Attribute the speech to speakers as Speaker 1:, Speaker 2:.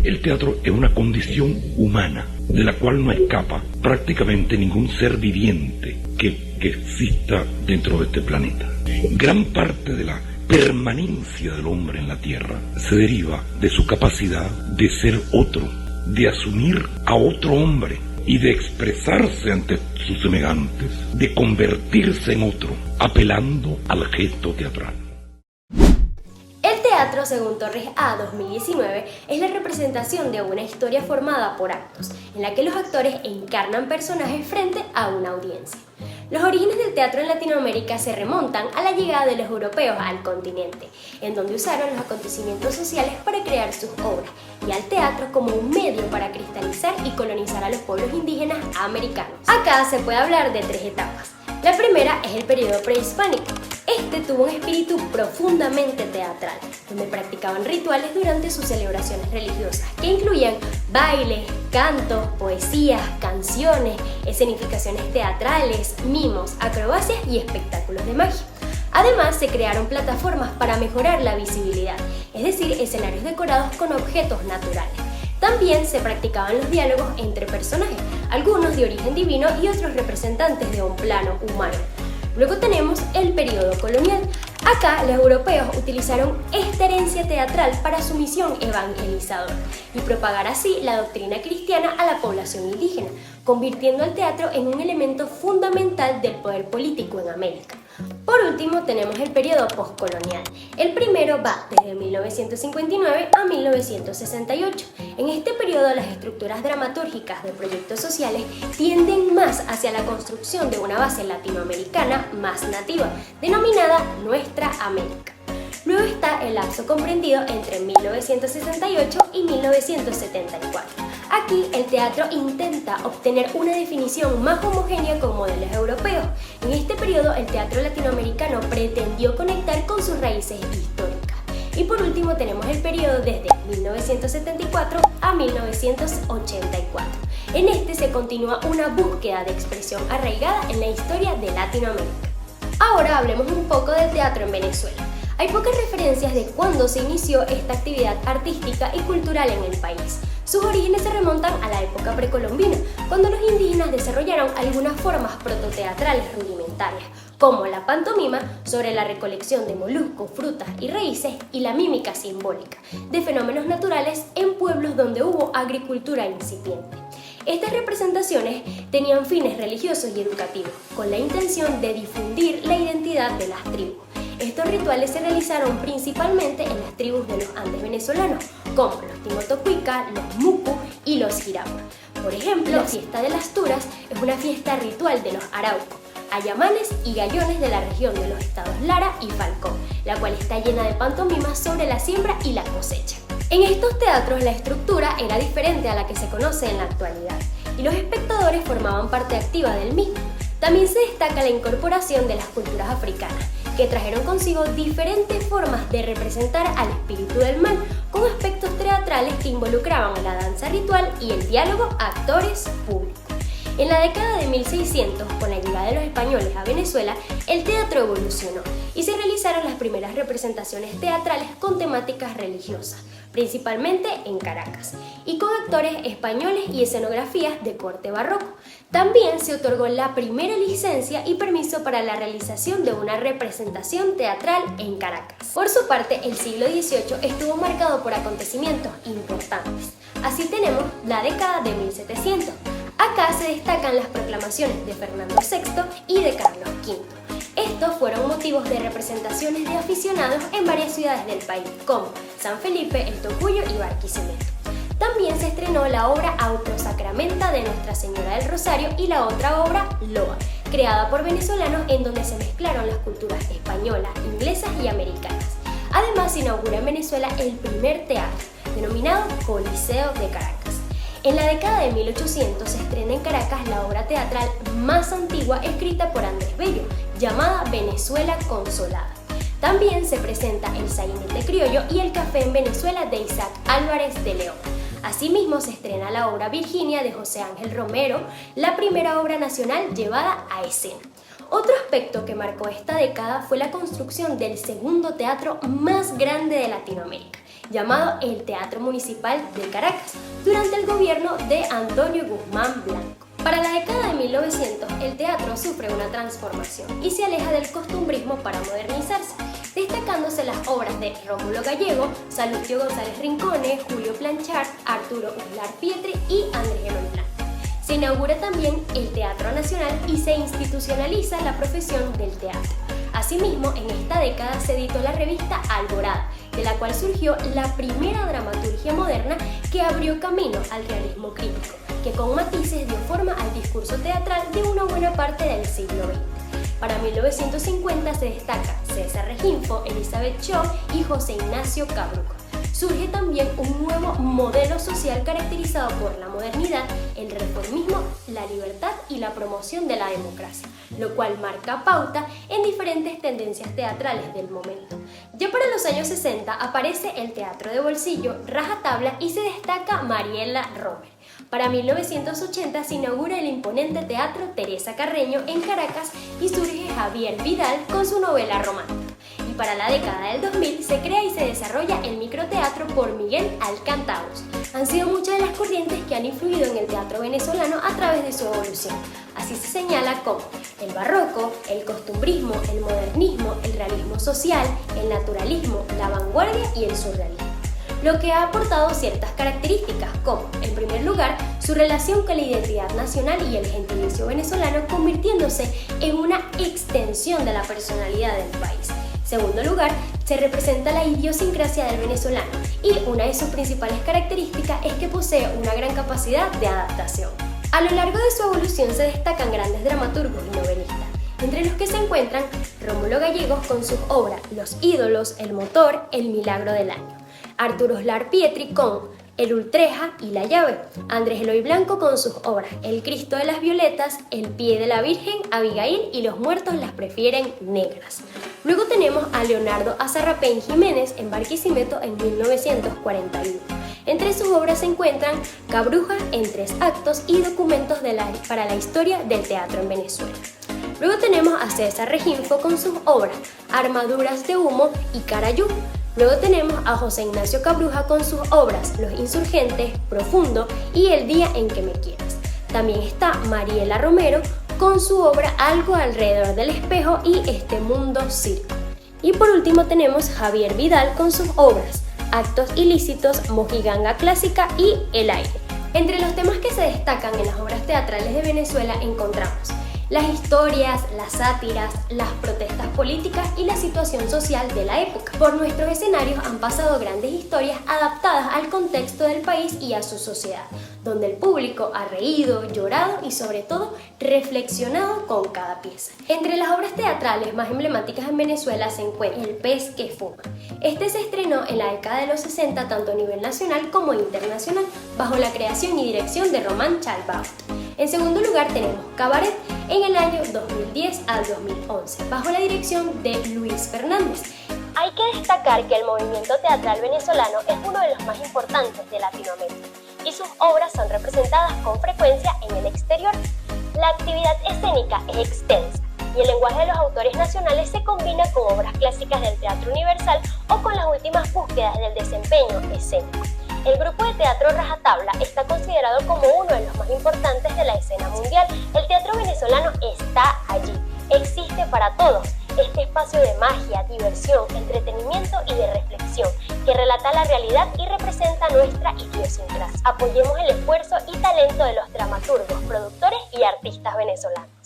Speaker 1: El teatro es una condición humana de la cual no escapa prácticamente ningún ser viviente que exista dentro de este planeta. Gran parte de la permanencia del hombre en la Tierra se deriva de su capacidad de ser otro, de asumir a otro hombre y de expresarse ante sus semejantes, de convertirse en otro, apelando al gesto teatral.
Speaker 2: El teatro, según Torres A. 2019, es la representación de una historia formada por actos, en la que los actores encarnan personajes frente a una audiencia. Los orígenes del teatro en Latinoamérica se remontan a la llegada de los europeos al continente, en donde usaron los acontecimientos sociales para crear sus obras, y al teatro como un medio para cristalizar y colonizar a los pueblos indígenas americanos. Acá se puede hablar de tres etapas. La primera es el periodo prehispánico. Este tuvo un espíritu profundamente teatral, donde practicaban rituales durante sus celebraciones religiosas, que incluían bailes, cantos, poesías, canciones, escenificaciones teatrales, mimos, acrobacias y espectáculos de magia. Además, se crearon plataformas para mejorar la visibilidad, es decir, escenarios decorados con objetos naturales. También se practicaban los diálogos entre personajes, algunos de origen divino y otros representantes de un plano humano. Luego tenemos el periodo colonial. Acá los europeos utilizaron esta herencia teatral para su misión evangelizadora y propagar así la doctrina cristiana a la población indígena, convirtiendo al teatro en un elemento fundamental del poder político en América. Por último tenemos el periodo postcolonial. El primero va desde 1959 a 1968. En este periodo las estructuras dramatúrgicas de proyectos sociales tienden más hacia la construcción de una base latinoamericana más nativa, denominada Nuestra América. Luego está el lapso comprendido entre 1968 y 1974. Aquí el teatro intenta obtener una definición más homogénea con modelos europeos. En este periodo el teatro latinoamericano pretendió conectar con sus raíces históricas. Y por último tenemos el periodo desde 1974 a 1984. En este se continúa una búsqueda de expresión arraigada en la historia de Latinoamérica. Ahora hablemos un poco del teatro en Venezuela. Hay pocas referencias de cuándo se inició esta actividad artística y cultural en el país. Sus orígenes se remontan a la época precolombina, cuando los indígenas desarrollaron algunas formas prototeatrales rudimentarias, como la pantomima sobre la recolección de moluscos, frutas y raíces, y la mímica simbólica de fenómenos naturales en pueblos donde hubo agricultura incipiente. Estas representaciones tenían fines religiosos y educativos, con la intención de difundir la identidad de las tribus. Estos rituales se realizaron principalmente en las tribus de los Andes venezolanos, como los Timotocuica, los Mucu y los Jirapa. Por ejemplo, la fiesta de las Turas es una fiesta ritual de los Araucos, Ayamanes y Gallones de la región de los estados Lara y Falcón, la cual está llena de pantomimas sobre la siembra y la cosecha. En estos teatros la estructura era diferente a la que se conoce en la actualidad, y los espectadores formaban parte activa del mismo. También se destaca la incorporación de las culturas africanas, que trajeron consigo diferentes formas de representar al espíritu del mal, con aspectos teatrales que involucraban la danza ritual y el diálogo actores-público. En la década de 1600, con la llegada de los españoles a Venezuela, el teatro evolucionó y se realizaron las primeras representaciones teatrales con temáticas religiosas, principalmente en Caracas, y con actores españoles y escenografías de corte barroco. También se otorgó la primera licencia y permiso para la realización de una representación teatral en Caracas. Por su parte, el siglo XVIII estuvo marcado por acontecimientos importantes. Así tenemos la década de 1700. Acá se destacan las proclamaciones de Fernando VI y de Carlos V. Estos fueron motivos de representaciones de aficionados en varias ciudades del país, como San Felipe, El Tocuyo y Barquisimeto. También se estrenó la obra Autosacramenta de Nuestra Señora del Rosario y la otra obra Loa, creada por venezolanos, en donde se mezclaron las culturas españolas, inglesas y americanas. Además, se inaugura en Venezuela el primer teatro, denominado Coliseo de Caracas. En la década de 1800 se estrena en Caracas la obra teatral más antigua escrita por Andrés Bello, llamada Venezuela Consolada. También se presenta El Sainete Criollo y El Café en Venezuela de Isaac Álvarez de León. Asimismo, se estrena la obra Virginia de José Ángel Romero, la primera obra nacional llevada a escena. Otro aspecto que marcó esta década fue la construcción del segundo teatro más grande de Latinoamérica, llamado el Teatro Municipal de Caracas, durante el gobierno de Antonio Guzmán Blanco. Para la década de 1900, el teatro sufre una transformación y se aleja del costumbrismo para modernizarse, destacándose las obras de Rómulo Gallego, Salustio González Rincones, Julio Planchart, Arturo Uslar Pietri y Andrés Eloy Blanco. Se inaugura también el Teatro Nacional y se institucionaliza la profesión del teatro. Asimismo, en esta década se editó la revista Alborada, de la cual surgió la primera dramaturgia moderna que abrió camino al realismo crítico, que con matices dio forma al discurso teatral de una buena parte del siglo XX. Para 1950 se destaca César Reginfo, Elizabeth Shaw y José Ignacio Cabruja. Surge también un nuevo modelo social caracterizado por la modernidad, el reformismo, la libertad y la promoción de la democracia, lo cual marca pauta en diferentes tendencias teatrales del momento. Ya para los años 60 aparece el teatro de bolsillo, rajatabla y se destaca Mariela Romer. Para 1980 se inaugura el imponente Teatro Teresa Carreño en Caracas y surge Javier Vidal con su novela romántica. Y para la década del 2000 se crea y se desarrolla el microteatro por Miguel Alcantagos. Han sido muchas de las corrientes que han influido en el teatro venezolano a través de su evolución. Así se señala como el barroco, el costumbrismo, el modernismo, el realismo social, el naturalismo, la vanguardia y el surrealismo, lo que ha aportado ciertas características como, en primer lugar, su relación con la identidad nacional y el gentilicio venezolano, convirtiéndose en una extensión de la personalidad del país. En segundo lugar, se representa la idiosincrasia del venezolano y una de sus principales características es que posee una gran capacidad de adaptación. A lo largo de su evolución se destacan grandes dramaturgos y novelistas, entre los que se encuentran Rómulo Gallegos con sus obras Los ídolos, El motor, El milagro del año, Arturo Uslar Pietri con El Ultreja y La llave, Andrés Eloy Blanco con sus obras El Cristo de las Violetas, El pie de la Virgen, Abigail y Los muertos las prefieren negras. Luego tenemos a Leonardo Azarrapén Jiménez en Barquisimeto en 1941. Entre sus obras se encuentran Cabruja en 3 actos y Documentos para la historia del teatro en Venezuela. Luego tenemos a César Reginfo con sus obras Armaduras de humo y Carayú. Luego tenemos a José Ignacio Cabruja con sus obras Los insurgentes, Profundo y El día en que me quieras. También está Mariela Romero con su obra Algo alrededor del espejo y Este mundo circo. Y por último tenemos Javier Vidal con sus obras Actos ilícitos, Mojiganga clásica y El aire. Entre los temas que se destacan en las obras teatrales de Venezuela encontramos las historias, las sátiras, las protestas políticas y la situación social de la época. Por nuestros escenarios han pasado grandes historias adaptadas al contexto del país y a su sociedad, donde el público ha reído, llorado y sobre todo reflexionado con cada pieza. Entre las obras teatrales más emblemáticas en Venezuela se encuentra El pez que fuma. Este se estrenó en la década de los 60 tanto a nivel nacional como internacional, bajo la creación y dirección de Román Chalbaut. En segundo lugar tenemos Cabaret en el año 2010 al 2011, bajo la dirección de Luis Fernández. Hay que destacar que el movimiento teatral venezolano es uno de los más importantes de Latinoamérica y sus obras son representadas con frecuencia en el exterior. La actividad escénica es extensa y el lenguaje de los autores nacionales se combina con obras clásicas del teatro universal o con las últimas búsquedas del desempeño escénico. El grupo de teatro Rajatabla está considerado como uno de los más importantes de la escena mundial. El teatro venezolano está allí, existe para todos. Este espacio de magia, diversión, entretenimiento y de reflexión que relata la realidad y representa nuestra idiosincrasia. Apoyemos el esfuerzo y talento de los dramaturgos, productores y artistas venezolanos.